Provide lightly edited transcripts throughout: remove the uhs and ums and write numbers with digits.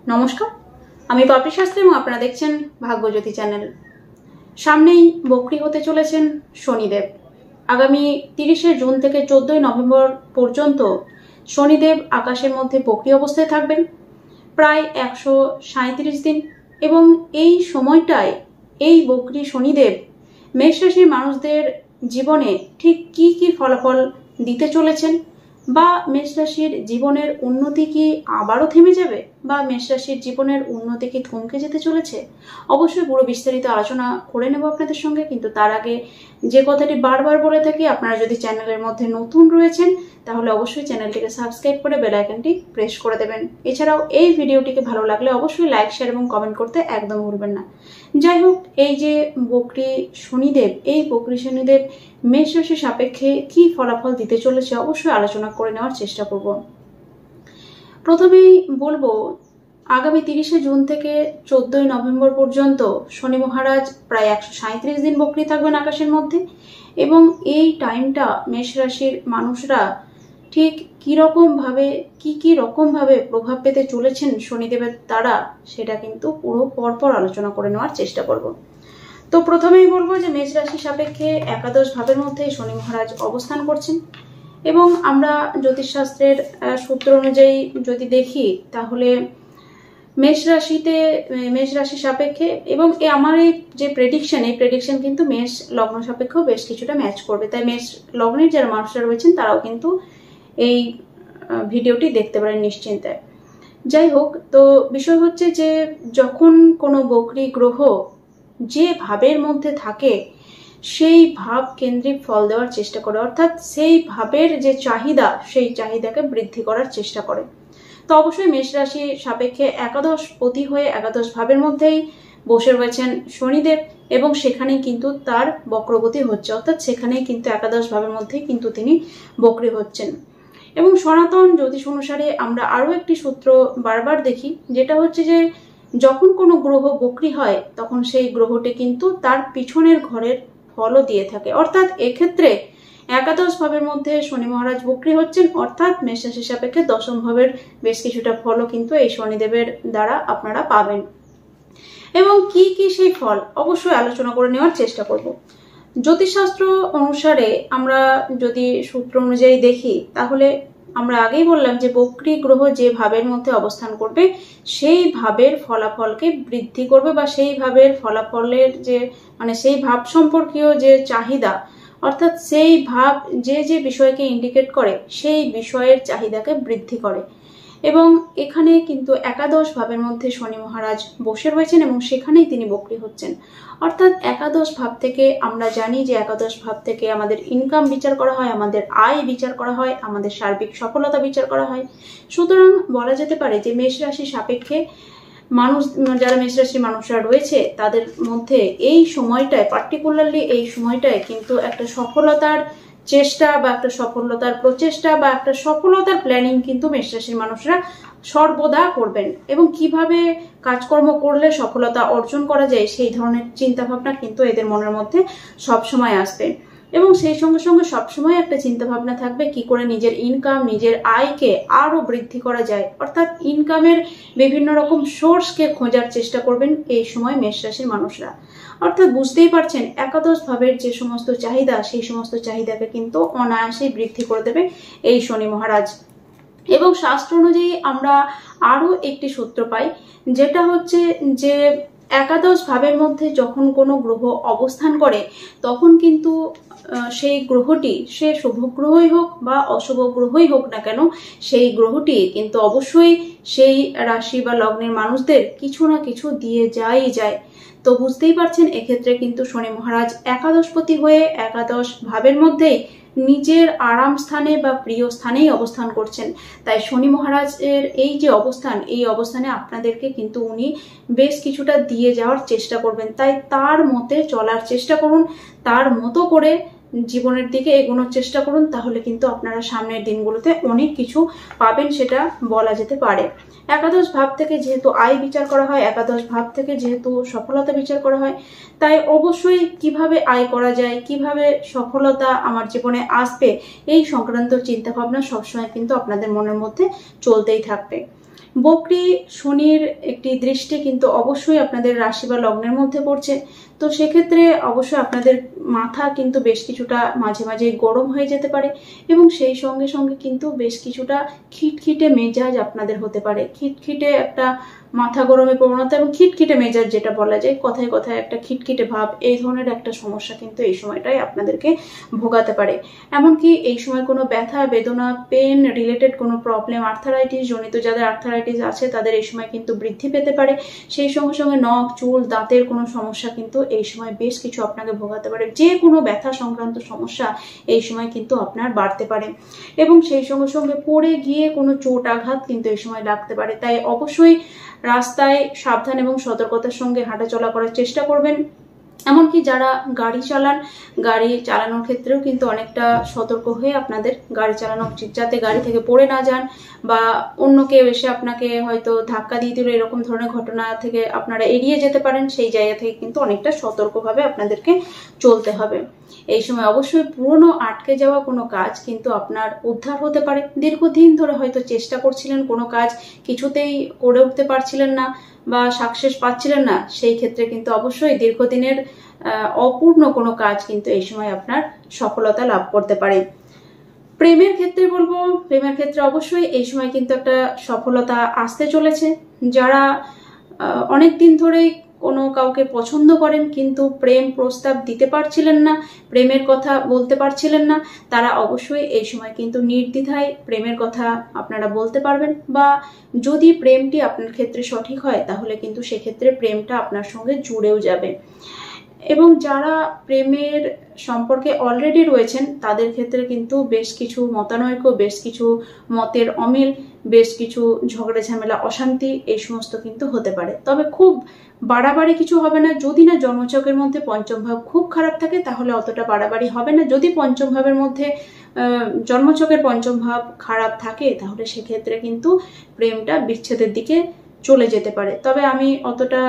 নমস্কার, আমি পাপড়ি শাস্ত্রী এবং আপনারা দেখছেন ভাগ্যজ্যোতি চ্যানেল। সামনেই বকরি হতে চলেছেন শনিদেব। আগামী 30শে জুন থেকে 14ই নভেম্বর পর্যন্ত শনিদেব আকাশের মধ্যে বকরি অবস্থায় থাকবেন প্রায় 137 দিন, এবং এই সময়টায় এই বকরি শনিদেব মেষ রাশির মানুষদের জীবনে ঠিক কি কি ফলাফল দিতে চলেছেন, বা মেষ রাশির জীবনের উন্নতি কি আবারও থেমে যাবে, বা মেষ রাশির জীবনের উন্নতি কি থমকে যেতে চলেছে, অবশ্যই পুরো বিস্তারিত আলোচনা করে নেব আপনাদের সঙ্গে। কিন্তু তার আগে যে কথাটি বারবার বলে থাকি, আপনারা যদি চ্যানেলের মধ্যে নতুন রয়েছেন তাহলে অবশ্যই চ্যানেলটিকে সাবস্ক্রাইব করে বেল আইকনটি প্রেস করে দেবেন। এছাড়াও এই ভিডিওটিকে ভালো লাগলে অবশ্যই লাইক, শেয়ার এবং কমেন্ট করতে একদম ভুলবেন না। যাই হোক, এই যে বকরি শনিদেব, এই বকরি শনিদেব মেষ রাশি সাপেক্ষে কি ফলাফল দিতে চলেছে অবশ্যই আলোচনা করে নেওয়ার চেষ্টা করব। প্রথমেই বলবো, আগামী 30শে জুন থেকে 14ই নভেম্বর পর্যন্ত শনি মহারাজ প্রায় 137 দিন বকরি থাকবেন আকাশের মধ্যে, এবং এই টাইমটা মেষ রাশির মানুষরা ঠিক কি রকম ভাবে প্রভাব পেতে চলেছেন শনিদেবের দ্বারা, সেটা কিন্তু পুরো পরপর আলোচনা করে নেওয়ার চেষ্টা করব। তো প্রথমেই বলবো যে মেষ রাশি সাপেক্ষে একাদশ ভাবের মধ্যে শনি মহারাজ অবস্থান করছেন, এবং আমরা জ্যোতিষশাস্ত্রের সূত্র অনুযায়ী যদি দেখি তাহলে মেষ রাশি সাপেক্ষে, এবং আমার এই যে প্রেডিকশন কিন্তু মেষ লগ্ন সাপেক্ষেও বেশ কিছুটা ম্যাচ করবে। তাই মেষ লগ্নের যারা মানুষরা রয়েছেন তারাও কিন্তু এই ভিডিওটি দেখতে পারেন নিশ্চিন্তে। যাই হোক, তো বিষয় হচ্ছে যে যখন কোনো বকরি গ্রহ যে ভাবের মধ্যে থাকে সেই ভাব কেন্দ্রিক ফল দেওয়ার চেষ্টা করে, অর্থাৎ সেই ভাবের যে চাহিদা সেই চাহিদাকে বৃদ্ধি করার চেষ্টা করে। তো অবশ্যই মেষ রাশি সাপেক্ষে একাদশ পতি হয়ে একাদশ ভাবের মধ্যেই বসে রয়েছেন শনিদেব, এবং সেখানেই কিন্তু তার বক্রগতি হচ্ছে, অর্থাৎ সেখানেই কিন্তু একাদশ ভাবের মধ্যেই কিন্তু তিনি বকরি হচ্ছেন। এবং সনাতন জ্যোতিষ অনুসারে আমরা আরো একটি সূত্র বারবার দেখি, যেটা হচ্ছে যে যখন কোনো গ্রহ বকরি হয় তখন সেই গ্রহটি কিন্তু তার পিছনের ঘরের ফলও দিয়ে থাকে, অর্থাৎ এক্ষেত্রে একাদশ ভাবের মধ্যে শনি মহারাজ বকরি হচ্ছেন, অর্থাৎ মেষ রাশি সাপেক্ষে দশম ভাবের বেশ কিছুটা ফলও কিন্তু এই শনিদেবের দ্বারা আপনারা পাবেন। এবং কি কি সেই ফল অবশ্যই আলোচনা করে নেওয়ার চেষ্টা করব। জ্যোতিষশাস্ত্র অনুসারে আমরা যদি সূত্র অনুযায়ী দেখি তাহলে আমরা আগেই বললাম যে বকরি গ্রহ যে ভাবের মধ্যে অবস্থান করবে সেই ভাবের ফলাফলকে বৃদ্ধি করবে, বা সেই ভাবের ফলাফলের যে সেই ভাব সম্পর্কীয় যে চাহিদা, অর্থাৎ সেই ভাব যে যে বিষয়কে ইন্ডিকেট করে সেই বিষয়ের চাহিদাকে বৃদ্ধি করে। এবং এখানে কিন্তু একাদশ ভাবের মধ্যে শনি মহারাজ বসে রয়েছেন এবং সেখানেই তিনি বকরি হচ্ছেন, অর্থাৎ একাদশ ভাব থেকে আমরা জানি যে একাদশ ভাব থেকে আমাদের ইনকাম বিচার করা হয়, আমাদের আয় বিচার করা হয়, আমাদের সার্বিক সফলতা বিচার করা হয়। সুতরাং বলা যেতে পারে যে মেষ রাশি সাপেক্ষে যারা মেষ রাশির মানুষরা রয়েছে তাদের মধ্যে এই সময়টায়, পার্টিকুলারলি এই সময়টায় কিন্তু একটা সফলতার চেষ্টা বা একটা সফলতার প্রচেষ্টা বা একটা সফলতার প্ল্যানিং কিন্তু মেষ রাশির মানুষরা সর্বদা করবেন, এবং কিভাবে কাজকর্ম করলে সফলতা অর্জন করা যায় সেই ধরনের চিন্তা ভাবনা কিন্তু এদের মনের মধ্যে সবসময় আসবে। এবং সেই সঙ্গে সঙ্গে সবসময় একটা চিন্তা ভাবনা থাকবে কি করে নিজের ইনকাম, নিজের আয়কে আরো বৃদ্ধি করা যায়, অর্থাৎ ইনকামের বিভিন্ন রকম সোর্সকে খোঁজার চেষ্টা করবেন এই সময় মেষ রাশির মানুষরা। অর্থাৎ বুঝতেই পারছেন একাদশ ভাবের যে সমস্ত চাহিদা সেই সমস্ত চাহিদাকে কিন্তু অনায়াসেই বৃদ্ধি করে দেবে এই শনি মহারাজ। এবং শাস্ত্র অনুযায়ী আমরা আরো একটি সূত্র পাই, যেটা হচ্ছে যে একাদশ ভাবের মধ্যে যখন কোনো গ্রহ অবস্থান করে তখন কিন্তু সেই গ্রহটি, সে শুভ গ্রহই হোক বা অশুভ গ্রহই হোক না কেন, সেই গ্রহটি কিন্তু অবশ্যই সেই রাশি বা লগ্নের মানুষদের কিছু না কিছু দিয়ে যায়। তো বুঝতেই পারছেন এক্ষেত্রে কিন্তু শনি মহারাজ একাদশপতি হয়ে একাদশ ভাবের মধ্যেই নিজের আরাম স্থানে বা প্রিয় স্থানেই অবস্থান করছেন। তাই শনি মহারাজের এই যে অবস্থান, এই অবস্থানে আপনাদেরকে কিন্তু উনি বেশ কিছুটা দিয়ে যাওয়ার চেষ্টা করবেন। তাই তার মতে চলার চেষ্টা করুন, তার মতো করে জীবনের দিকে এগোনোর চেষ্টা করুন, তাহলে কিন্তু আপনারা সামনের দিনগুলোতে অনেক কিছু পাবেন, সেটা বলা যেতে পারে। একাদশ ভাব থেকে যেহেতু আয় বিচার করা হয়, একাদশ ভাব থেকে যেহেতু সফলতা বিচার করা হয়, তাই অবশ্যই কিভাবে আয় করা যায়, কিভাবে সফলতা আমার জীবনে আসবে, এই সংক্রান্ত চিন্তা ভাবনা সবসময় কিন্তু আপনাদের মনের মধ্যে চলতেই থাকবে। বকরি শনির একটি দৃষ্টি কিন্তু অবশ্যই আপনাদের রাশি বা লগ্নের মধ্যে পড়ছে। তো সেক্ষেত্রে অবশ্যই আপনাদের মাথা কিন্তু বেশ কিছুটা মাঝে মাঝে গরম হয়ে যেতে পারে এবং সেই সঙ্গে সঙ্গে কিন্তু বেশ কিছুটা খিটখিটে মেজাজ আপনাদের হতে পারে। খিটখিটে একটা মাথা গরমের প্রবণতা এবং খিটখিটে মেজাজ যেটা বলা যায়, কথায় কথায় একটা খিটখিটে ভাব, এই ধরনের একটা সমস্যা কিন্তু এই সময়টাই আপনাদেরকে ভোগাতে পারে। এমনকি এই সময় কোনো ব্যথা বেদনা, পেন রিলেটেড কোনো প্রবলেম, আর্থারাইটিস জনিত যাদের আর্থারাইটিস আছে তাদের এই সময় কিন্তু বৃদ্ধি পেতে পারে। সেই সঙ্গে সঙ্গে নখ, চুল, দাঁতের কোনো সমস্যা কিন্তু এই সময় বেশ কিছু আপনাকে ভোগাতে পারে। যে কোনো ব্যথা সংক্রান্ত সমস্যা এই সময় কিন্তু আপনার বাড়তে পারে এবং সেই সঙ্গে সঙ্গে পড়ে গিয়ে কোনো চোট আঘাত কিন্তু এই সময় লাগতে পারে। তাই অবশ্যই রাস্তায় সাবধান এবং সতর্কতার সঙ্গে হাঁটাচলা করার চেষ্টা করবেন। এমনকি যারা গাড়ি চালান, গাড়ি চালানোর ক্ষেত্রেও কিন্তু অনেকটা সতর্ক হয়ে আপনাদের গাড়ি চালানো উচিত, যাতে গাড়ি থেকে পড়ে না যান বা অন্য কেউ এসে আপনাকে হয়তো ধাক্কা দিয়ে দিল, এরকম ধরনের ঘটনা থেকে আপনারা এড়িয়ে যেতে পারেন। সেই জায়গা থেকে কিন্তু অনেকটা সতর্কভাবে আপনাদেরকে চলতে হবে। এই সময় অবশ্যই পুরনো আটকে যাওয়া কোনো কাজ কিন্তু আপনার উদ্ধার হতে পারে। দীর্ঘদিন ধরে হয়তো চেষ্টা করছিলেন কোনো কাজ, কিছুতেই করে উঠতে পারছিলেন না বা সাকসেস পাচ্ছিলেন না, সেই ক্ষেত্রে কিন্তু অবশ্যই দীর্ঘদিনের অপূর্ণ কোনো কাজ কিন্তু এই সময় আপনার সফলতা লাভ করতে পারে। প্রেমের ক্ষেত্রে বলবো, প্রেমের ক্ষেত্রে অবশ্যই এই সময় কিন্তু একটা সফলতা আসতে চলেছে। যারা অনেক দিন ধরেই কোনো কাউকে পছন্দ করেন কিন্তু প্রেম প্রস্তাব দিতে পারছিলেন না, প্রেমের কথা বলতে পারছিলেন না, তারা অবশ্যই এই সময় কিন্তু নির্দ্বিধায় প্রেমের কথা আপনারা বলতে পারবেন। বা যদি প্রেমটি আপনার ক্ষেত্রে সঠিক হয় তাহলে কিন্তু সেক্ষেত্রে প্রেমটা আপনার সঙ্গে জুড়েও যাবে। এবং যারা প্রেমের সম্পর্কে অলরেডি রয়েছেন তাদের ক্ষেত্রে কিন্তু বেশ কিছু মতানৈক্য, বেশ কিছু মতের অমিল, বেশ কিছু ঝগড়া ঝামেলা, অশান্তি এই সমস্ত কিন্তু হতে পারে। তবে খুব বাড়াবাড়ি কিছু হবে না। যদি না জন্মছকের মধ্যে পঞ্চম ভাব খুব খারাপ থাকে তাহলে অতটা বাড়াবাড়ি হবে না। যদি পঞ্চম ভাবের মধ্যে জন্মছকের পঞ্চম ভাব খারাপ থাকে তাহলে সেক্ষেত্রে কিন্তু প্রেমটা বিচ্ছেদের দিকে চলে যেতে পারে। তবে আমি অতটা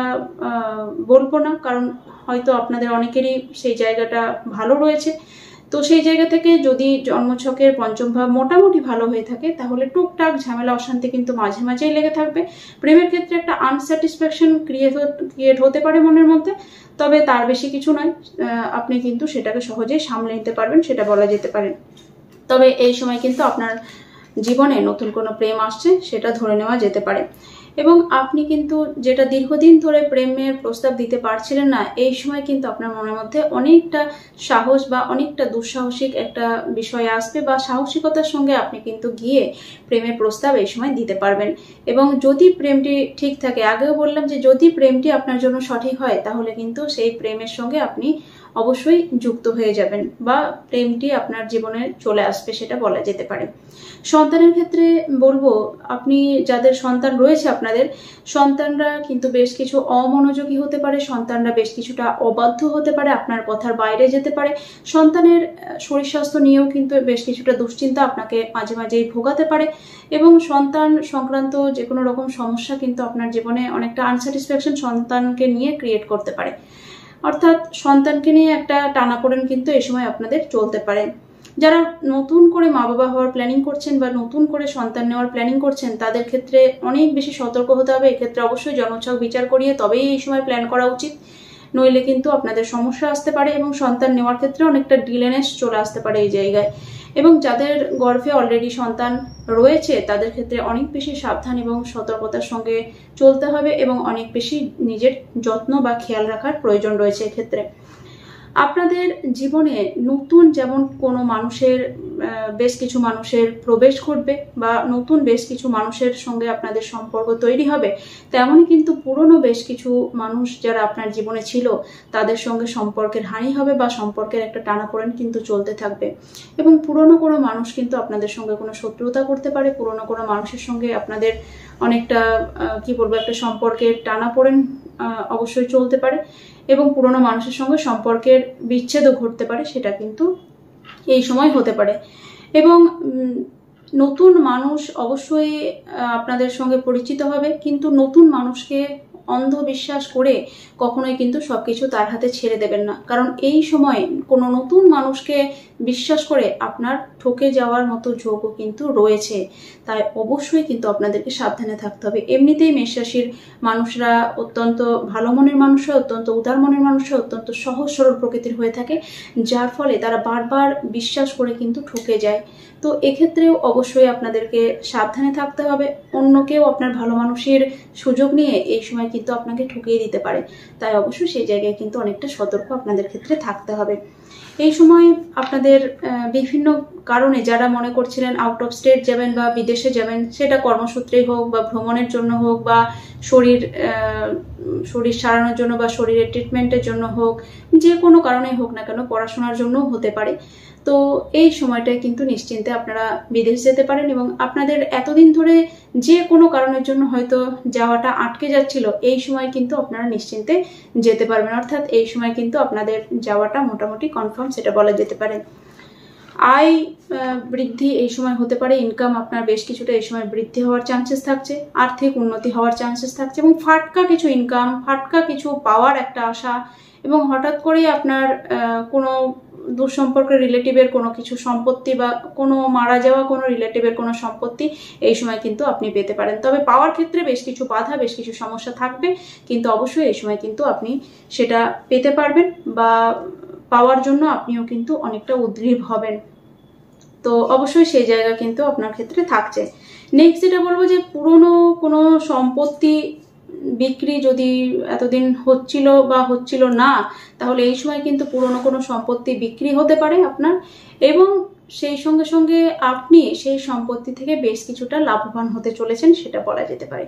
বলবো না, কারণ হয়তো আপনাদের অনেকেরই সেই জায়গাটা ভালো রয়েছে। তো সেই জায়গা থেকে যদি জন্মছকের পঞ্চম ভাব মোটামুটি ভালো হয়ে থাকে তাহলে টুকটাক ঝামেলা অশান্তি কিন্তু মাঝে মাঝেই লেগে থাকবে। প্রেমের ক্ষেত্রে একটা আনস্যাটিসফ্যাকশন ক্রিয়েট হতে পারে মনের মধ্যে, তবে তার বেশি কিছু নয়। আপনি কিন্তু সেটাকে সহজেই সামলে নিতে পারবেন, সেটা বলা যেতে পারে। তবে এই সময় কিন্তু আপনার জীবনে নতুন কোনো প্রেম আসছে সেটা ধরে নেওয়া যেতে পারে। এবং আপনি কিন্তু যেটা দীর্ঘদিন ধরে প্রেমের প্রস্তাব দিতে পারছিলেন না, এই সময় কিন্তু আপনার মনের মধ্যে অনেকটা সাহস বা অনেকটা দুঃসাহসিক একটা বিষয় আসবে বা সাহসিকতার সঙ্গে আপনি কিন্তু গিয়ে প্রেমের প্রস্তাব এই সময় দিতে পারবেন। এবং যদি প্রেমটি ঠিক থাকে, আগেও বললাম যে যদি প্রেমটি আপনার জন্য সঠিক হয় তাহলে কিন্তু সেই প্রেমের সঙ্গে আপনি অবশ্যই যুক্ত হয়ে যাবেন বা প্রেমটি আপনার জীবনে চলে আসবে, সেটা বলা যেতে পারে। সন্তানের ক্ষেত্রে বলবো, আপনি যাদের সন্তান রয়েছে আপনাদের সন্তানরা কিন্তু বেশ কিছু অমনোযোগী হতে পারে, সন্তানরা বেশ কিছুটা অবাধ্য হতে পারে, আপনার কথার বাইরে যেতে পারে। সন্তানের শরীর স্বাস্থ্য নিয়েও কিন্তু বেশ কিছুটা দুশ্চিন্তা আপনাকে মাঝে মাঝেই ভোগাতে পারে এবং সন্তান সংক্রান্ত যে কোনো রকম সমস্যা কিন্তু আপনার জীবনে অনেকটা আনস্যাটিসফ্যাকশন সন্তানকে নিয়ে ক্রিয়েট করতে পারে। অর্থাৎ সন্তানকে নিয়ে একটা টানাপোড়েন কিন্তু এই সময় আপনাদের চলতে পারে। যারা নতুন করে মা বাবা হওয়ার প্ল্যানিং করছেন বা নতুন করে সন্তান নেওয়ার প্ল্যানিং করছেন তাদের ক্ষেত্রে অনেক বেশি সতর্ক হতে হবে। এক্ষেত্রে অবশ্যই জন্মছক বিচার করিয়ে তবেই এই সময় প্ল্যান করা উচিত, নইলে কিন্তু আপনাদের সমস্যা আসতে পারে এবং সন্তান নেওয়ার ক্ষেত্রে অনেকটা ডিলেনেস চলে আসতে পারে এই জায়গায়। এবং যাদের গর্ভে অলরেডি সন্তান রয়েছে তাদের ক্ষেত্রে অনেক বেশি সাবধান এবং সতর্কতার সঙ্গে চলতে হবে এবং অনেক বেশি নিজের যত্ন বা খেয়াল রাখার প্রয়োজন রয়েছে এক্ষেত্রে। আপনাদের জীবনে নতুন যেমন কোনো মানুষের বেশ কিছু মানুষের প্রবেশ ঘটবে বা নতুন বেশ কিছু মানুষের সঙ্গে আপনাদের সম্পর্ক তৈরি হবে, তেমনই কিন্তু পুরনো বেশ কিছু মানুষ যারা আপনার জীবনে ছিল তাদের সঙ্গে সম্পর্কের হানি হবে বা সম্পর্কের একটা টানাপোড়েন কিন্তু চলতে থাকবে। এবং পুরনো কোনো মানুষ কিন্তু আপনাদের সঙ্গে কোনো শত্রুতা করতে পারে, পুরনো কোনো মানুষের সঙ্গে আপনাদের অনেকটা একটা সম্পর্কের টানাপোড়েন অবশ্যই চলতে পারে এবং পুরনো মানুষের সঙ্গে সম্পর্কের বিচ্ছেদও ঘটতে পারে, সেটা কিন্তু এই সময় হতে পারে। এবং নতুন মানুষ অবশ্যই আপনাদের সঙ্গে পরিচিত হবে, কিন্তু নতুন মানুষকে অন্ধবিশ্বাস করে কখনোই কিন্তু সবকিছু তার হাতে ছেড়ে দেবেন না, কারণ এই সময় কোনো নতুন মানুষকে বিশ্বাস করে আপনার ঠকে যাওয়ার মতো যোগও কিন্তু রয়েছে। তাই অবশ্যই কিন্তু আপনাদেরকে সাবধানে থাকতে হবে। এমনিতেই মেষ রাশির মানুষরা অত্যন্ত ভালো মনের মানুষ হয়, অত্যন্ত উদার মনের মানুষ হয়, অত্যন্ত সহজ সরল প্রকৃতির হয়ে থাকে, যার ফলে তারা বারবার বিশ্বাস করে কিন্তু ঠকে যায়। তো এক্ষেত্রেও অবশ্যই আপনাদেরকে সাবধানে থাকতে হবে। অন্য কেউ আপনার ভালো মানুষের সুযোগ নিয়ে এই সময় কিন্তু আপনাকে ঠকিয়ে দিতে পারে, তাই অবশ্যই সেই জায়গায় কিন্তু অনেকটা সতর্ক আপনাদের ক্ষেত্রে থাকতে হবে। এই সময় আপনাদের বিভিন্ন কারণে যারা মনে করছিলেন আউট অফ স্টেট যাবেন বা বিদেশে যাবেন, সেটা কর্মসূত্রেই হোক বা ভ্রমণের জন্য হোক বা শরীর সারানোর জন্য বা শরীরের ট্রিটমেন্টের জন্য হোক, যে কোনো কারণেই হোক না কেন, পড়াশোনার জন্যও হতে পারে। তো এই সময়টায় কিন্তু নিশ্চিন্তে আপনারা বিদেশ যেতে পারেন এবং আপনাদের এতদিন ধরে যে কোনো কারণের জন্য হয়তো যাওয়াটা আটকে যাচ্ছিল, এই সময় কিন্তু আপনারা নিশ্চিন্তে যেতে পারবেন। অর্থাৎ এই সময় কিন্তু আপনাদের যাওয়াটা মোটামুটি কনফার্ম, সেটা বলা যেতে পারে। আয় বৃদ্ধি এই সময় হতে পারে, ইনকাম আপনার বেশ কিছুটা এই সময় বৃদ্ধি হওয়ার চান্সেস থাকছে, আর্থিক উন্নতি হওয়ার চান্সেস থাকছে এবং ফাটকা কিছু ইনকাম, ফাটকা কিছু পাওয়ার একটা আশা, এবং হঠাৎ করেই আপনার কোনো দুঃসম্পর্কের রিলেটিভের কোনো কিছু সম্পত্তি বা কোনো মারা যাওয়া কোনো রিলেটিভের কোনো সম্পত্তি এই সময় কিন্তু আপনি পেতে পারেন। তবে পাওয়ার ক্ষেত্রে বেশ কিছু বাধা, বেশ কিছু সমস্যা থাকবে, কিন্তু অবশ্যই এই সময় কিন্তু আপনি সেটা পেতে পারবেন বা পাওয়ার জন্য আপনিও কিন্তু অনেকটা উদ্গ্রীব হবেন। তো অবশ্যই সেই জায়গা কিন্তু আপনার ক্ষেত্রে থাকছে। নেক্সট যেটা বলবো যে পুরনো কোনো সম্পত্তি বিক্রি যদি এতদিন হচ্ছিল বা হচ্ছিল না, তাহলে এই সময় কিন্তু পুরনো কোনো সম্পত্তি বিক্রি হতে পারে আপনার, এবং সেই সঙ্গে সঙ্গে আপনি সেই সম্পত্তি থেকে বেশ কিছুটা লাভবান হতে চলেছেন, সেটা বলা যেতে পারে।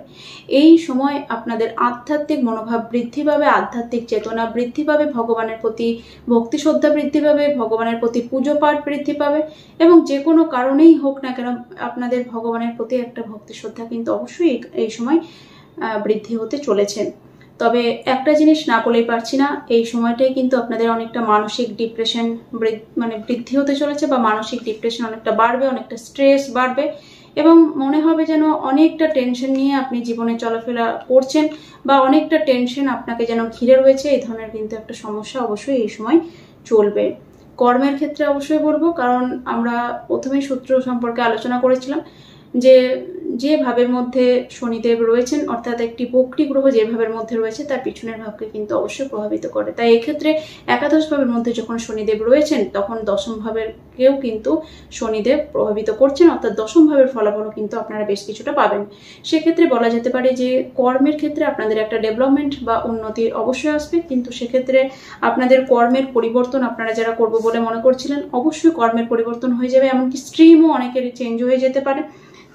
এই সময় আপনাদের আধ্যাত্মিক মনোভাব বৃদ্ধি পাবে, আধ্যাত্মিক চেতনা বৃদ্ধি পাবে, ভগবানের প্রতি ভক্তি শ্রদ্ধা বৃদ্ধি পাবে, ভগবানের প্রতি পুজো পাঠ বৃদ্ধি পাবে, এবং যে কোনো কারণেই হোক না কেন আপনাদের ভগবানের প্রতি একটা ভক্তি শ্রদ্ধা কিন্তু অবশ্যই এই সময় বৃদ্ধি হতে চলেছে। তবে একটা জিনিস না বলেই পারছি না, এই সময়টাই কিন্তু আপনাদের অনেকটা মানসিক ডিপ্রেশন বৃদ্ধি হতে চলেছে, বা মানসিক ডিপ্রেশন অনেকটা বাড়বে, অনেকটা স্ট্রেস বাড়বে, এবং মনে হবে যেন অনেকটা টেনশন নিয়ে আপনি জীবনে চলাফেরা করছেন, বা অনেকটা টেনশন আপনাকে যেন ঘিরে রয়েছে। এই ধরনের কিন্তু একটা সমস্যা অবশ্যই এই সময় চলবে। কর্মের ক্ষেত্রে অবশ্যই বলবো, কারণ আমরা প্রথমেই সূত্র সম্পর্কে আলোচনা করেছিলাম যে ভাবের মধ্যে শনিদেব রয়েছেন, অর্থাৎ একটি বক্রী গ্রহ যে ভাবের মধ্যে রয়েছে তার পিছনের ভাবকে কিন্তু অবশ্যই প্রভাবিত করে। তাই এক্ষেত্রে একাদশ ভাবের মধ্যে যখন শনিদেব রয়েছেন, তখন দশম ভাবের কেউ কিন্তু শনিদেব প্রভাবিত করছেন, অর্থাৎ দশম ভাবের ফলাফলও কিন্তু আপনারা বেশ কিছুটা পাবেন। সেক্ষেত্রে বলা যেতে পারে যে কর্মের ক্ষেত্রে আপনাদের একটা ডেভেলপমেন্ট বা উন্নতি অবশ্যই আসবে, কিন্তু সেক্ষেত্রে আপনাদের কর্মের পরিবর্তন আপনারা যারা করবো বলে মনে করছিলেন, অবশ্যই কর্মের পরিবর্তন হয়ে যাবে, এমনকি স্ট্রিমও অনেকেরই চেঞ্জ হয়ে যেতে পারে।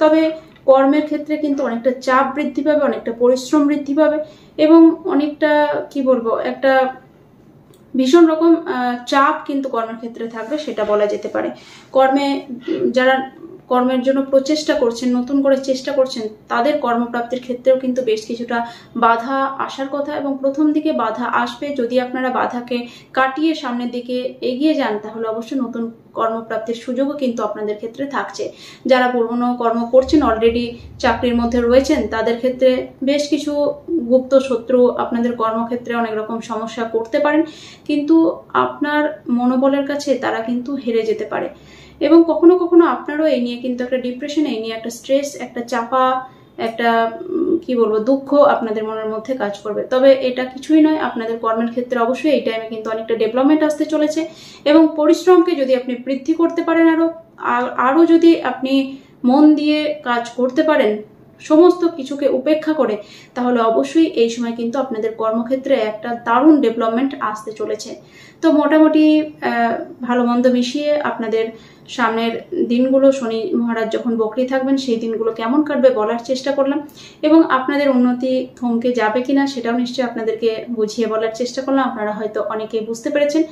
তবে কর্মের ক্ষেত্রে কিন্তু অনেকটা চাপ বৃদ্ধি পাবে, অনেকটা পরিশ্রম বৃদ্ধি পাবে, এবং অনেকটা কি বলবো, একটা ভীষণ রকম চাপ কিন্তু কর্মের ক্ষেত্রে থাকবে, সেটা বলা যেতে পারে। যারা কর্মের জন্য প্রচেষ্টা করছেন, নতুন করে চেষ্টা করছেন, তাদের কর্মপ্রাপ্তির ক্ষেত্রেও কিন্তু বেশ কিছুটা বাধা আসার কথা, এবং প্রথম দিকে বাধা আসবে। যদি আপনারা বাধাকে কাটিয়ে সামনের দিকে এগিয়ে যান, তাহলে অবশ্যই নতুন কর্মপ্রাপ্তির সুযোগও কিন্তু আপনাদের ক্ষেত্রে থাকছে। যারা পুরনো কর্ম করছেন, অলরেডি চাকরির মধ্যে রয়েছেন, তাদের ক্ষেত্রে বেশ কিছু গুপ্ত শত্রু আপনাদের কর্মক্ষেত্রে অনেক রকম সমস্যা করতে পারেন, কিন্তু আপনার মনোবলের কাছে তারা কিন্তু হেরে যেতে পারে, এবং কখনো কখনো আপনারও এই নিয়ে কিন্তু একটা ডিপ্রেশন, এই নিয়ে একটা স্ট্রেস, একটা চাপা, একটা কি বলবো দুঃখ আপনাদের মনের মধ্যে কাজ করবে। তবে এটা কিছুই নয়, আপনাদের কর্মের ক্ষেত্রে অবশ্যই এই টাইমে কিন্তু অনেকটা ডেভেলপমেন্ট আসতে চলেছে, এবং পরিশ্রমকে যদি আপনি বৃদ্ধি করতে পারেন, আরো যদি আপনি মন দিয়ে কাজ করতে পারেন সমস্ত কিছুকে উপেক্ষা করে, তাহলে অবশ্যই এই সময় কিন্তু আপনাদের কর্মক্ষেত্রে একটা দারুণ ডেভেলপমেন্ট আসতে চলেছে। তো মোটামুটি ভালো মন্দ মিশিয়ে আপনাদের সামনের দিনগুলো, শনি মহারাজ যখন বকরি থাকবেন সেই দিনগুলো কেমন কাটবে বলার চেষ্টা করলাম, এবং আপনাদের উন্নতি থমকে যাবে কিনা সেটাও নিশ্চয়ই আপনাদেরকে বুঝিয়ে বলার চেষ্টা করলাম। আপনারা হয়তো অনেকেই বুঝতে পেরেছেন।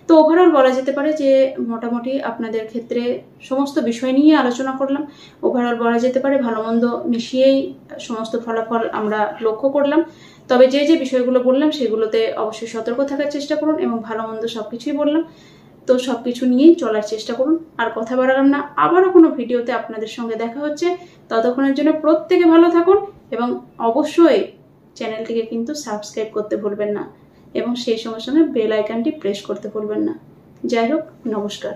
তো ওভারঅল বলা যেতে পারে যে মোটামুটি আপনাদের ক্ষেত্রে সমস্ত বিষয় নিয়ে আলোচনা করলাম। ওভারঅল বলা যেতে পারে ভালো মন্দ মিশিয়েই সমস্ত ফলাফল আমরা লক্ষ্য করলাম। তবে যে যে বিষয়গুলো বললাম সেগুলোতে অবশ্যই সতর্ক থাকার চেষ্টা করুন, এবং ভালো মন্দ সবকিছুই বললাম, তো সবকিছু নিয়েই চলার চেষ্টা করুন। আর কথা বাড়ালাম না, আবারও কোনো ভিডিওতে আপনাদের সঙ্গে দেখা হচ্ছে। ততক্ষণের জন্য প্রত্যেকে ভালো থাকুন, এবং অবশ্যই চ্যানেলটিকে কিন্তু সাবস্ক্রাইব করতে ভুলবেন না, এবং সেই সঙ্গে সঙ্গে বেল আইকনটি প্রেস করতে ভুলবেন না। যাই হোক, নমস্কার।